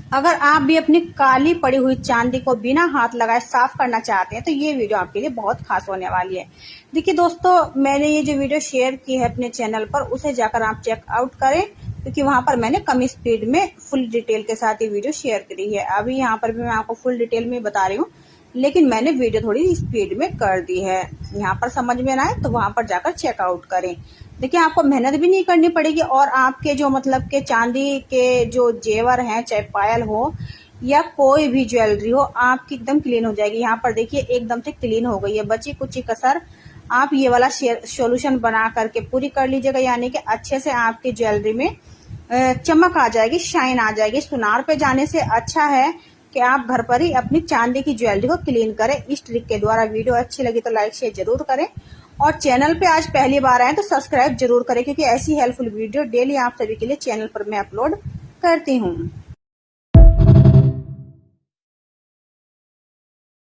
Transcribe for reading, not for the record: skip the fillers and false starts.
अगर आप भी अपनी काली पड़ी हुई चांदी को बिना हाथ लगाए साफ करना चाहते हैं तो ये वीडियो आपके लिए बहुत खास होने वाली है। देखिए दोस्तों, मैंने ये जो वीडियो शेयर की है अपने चैनल पर, उसे जाकर आप चेकआउट करें, क्योंकि वहां पर मैंने कम स्पीड में फुल डिटेल के साथ ये वीडियो शेयर करी है। अभी यहाँ पर भी मैं आपको फुल डिटेल में बता रही हूँ, लेकिन मैंने वीडियो थोड़ी स्पीड में कर दी है। यहाँ पर समझ में ना आए तो वहां पर जाकर चेकआउट करें। देखिए, आपको मेहनत भी नहीं करनी पड़ेगी और आपके जो मतलब के चांदी के जो जेवर हैं, चाहे पायल हो या कोई भी ज्वेलरी हो, आपकी एकदम क्लीन हो जाएगी। यहाँ पर देखिए एकदम से क्लीन हो गई है। बची कुछ कसर आप ये वाला सॉल्यूशन बना करके पूरी कर लीजिएगा, यानी कि अच्छे से आपकी ज्वेलरी में चमक आ जाएगी, शाइन आ जाएगी। सुनार पे जाने से अच्छा है कि आप घर पर ही अपनी चांदी की ज्वेलरी को क्लीन करें इस ट्रिक के द्वारा। वीडियो अच्छी लगी तो लाइक शेयर जरूर करें और चैनल पे आज पहली बार आए तो सब्सक्राइब जरूर करें, क्योंकि ऐसी हेल्पफुल वीडियो डेली आप सभी के लिए चैनल पर मैं अपलोड करती हूँ।